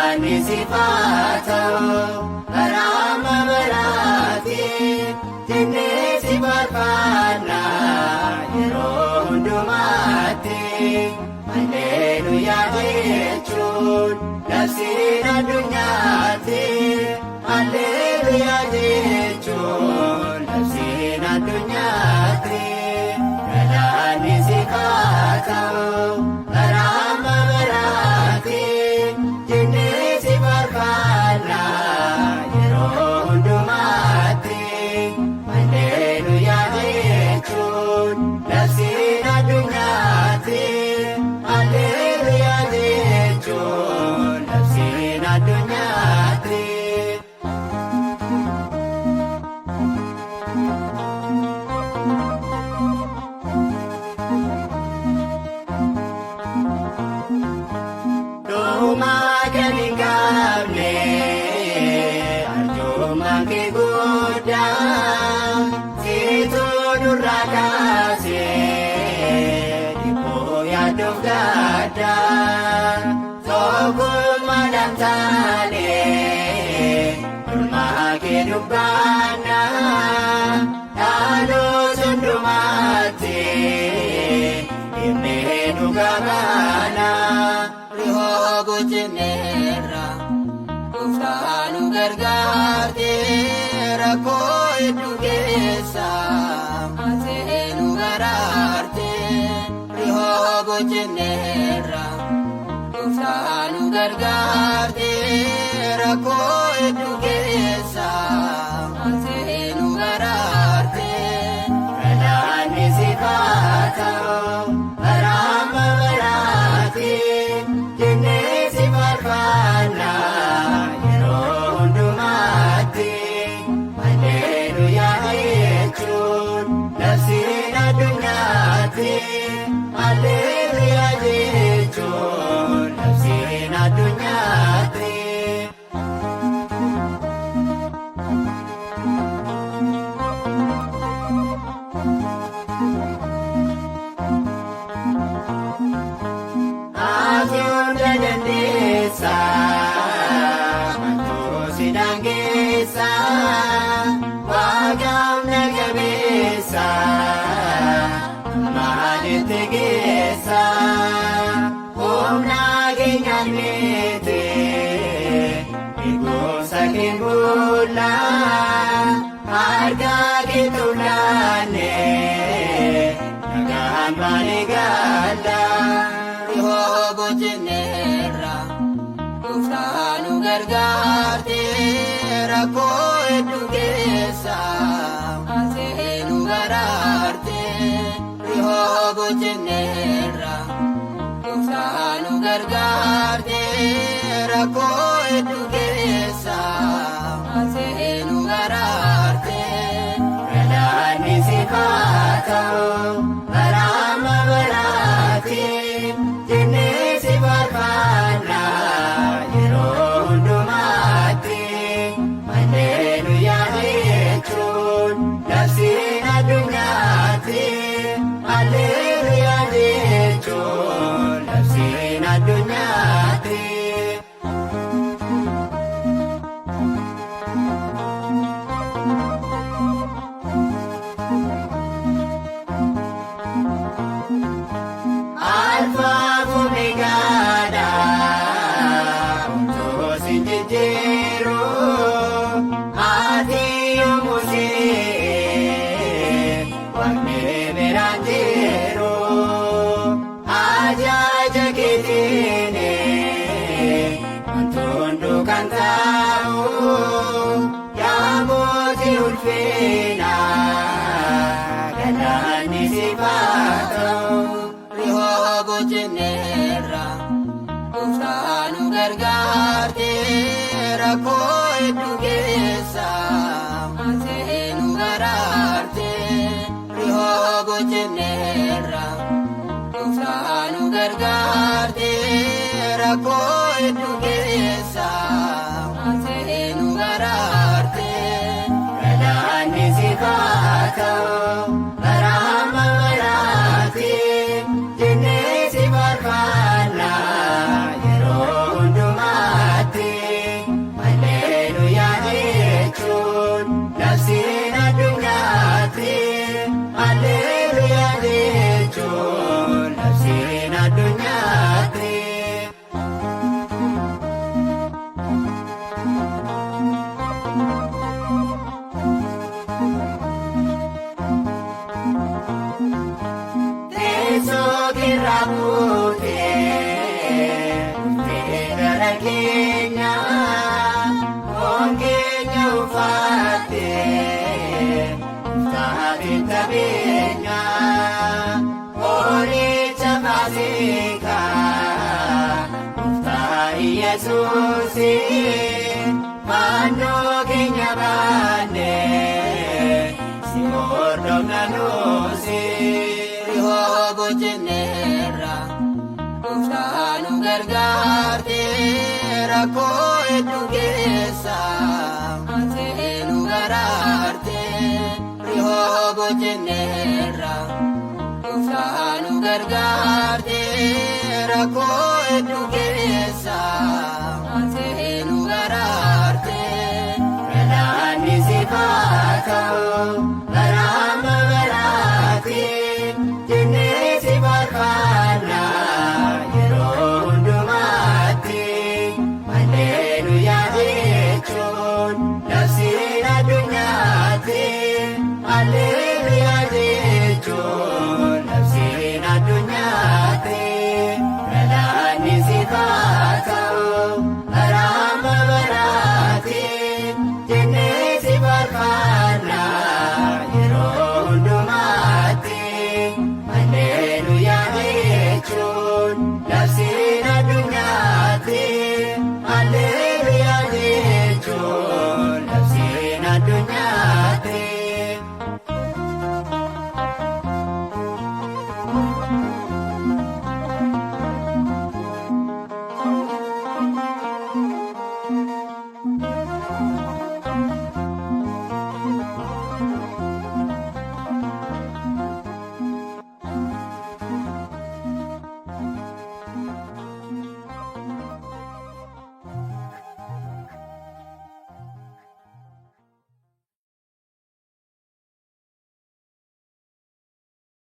Galaanni siif barama baraati jennee si barbaanna yeroo hundumaatti. Alleluuyaa jechuun labsiin addunyaatti. Alleluuyaa jechuun labsiin addunyaatti. Galaanni siif barama baraati jennee si barbaanna yeroo hundumaatti. Alleluuyaa jechuun labsiin addunyaatti. Alleluuyaa jechuun labsiin addunyaatti. Dhumaa kan hin qabne arjoomaan kee guddaa siituu nurraa kaasee dhibboo yaaddoof gaddaa. Tokkummaadhaan taanee oolmaa kee dubbanna dhaloota hundumaatti himnee nu gabaana. Rihoobu jenneerra Gooftaa nu gargaarte rakkoo hedduu keessa atee nu baraarte. Rihoobu jenneerra Gooftaa nu gargaarte rakkoo hedduu keessa atee nu baraarte. Galaanni siif barama baraati jennee si barbaanna yeroo hundumaatti. Alleluuyaa jechuun labsiin addunyaatti. Alleluuyaa jechuun labsiin addunyaatti. Ati hunda dandeessa mantoo si dangeessa Waaqaaf na qabeessa maalitti geessa. Humna keenyaan miti eegumsa kee bulla harka kee tuulaanne nagaan malee galla. Rihoobu jenneerra Gooftaa nu gargaarte rakkoo hedduu keessa atee nu baraarte. Rihoobu jenneerra Gooftaa nu gargaarte rakkoo hedduu keessa atee nu baraarte. Galaanni siif barama baraati jennee si barbaanna yeroo hundumaatti. Alleluuyaa jechuun labsiin addunyaatti. Alleluuyaa jechuun labsiin addunyaatti. Alfaaf Omeegaadha otoo si jijjiiru ati yommuu si'ee waaqni biraan jiru. Ajaaja keetiin wanti hunduu kan ta'u yaa mootii ulfina galaanni siif Rihoobu jenneerra Gooftaa nu gargaarte rakkoo hedduu keessa atee nu baraarte. Rihoobu jenneerra Gooftaa nu gargaarte rakkoo hedduu keessa atee nu baraarte. Galaanni siif barama baraati jennee si barbaanna yeroo hundumaatti. Yesuusi fannoo keenya baannee si hordofna nuusi. Rihoobo jenneerra Gooftaa nu gargaarte rakkoo hedduu keessa ati nu baraarte. Rihoobo jenneerra Gooftaa nu gargaarte rakkoo hedduu keessa ati nu baraarte. Galaanni siif haa ta'u.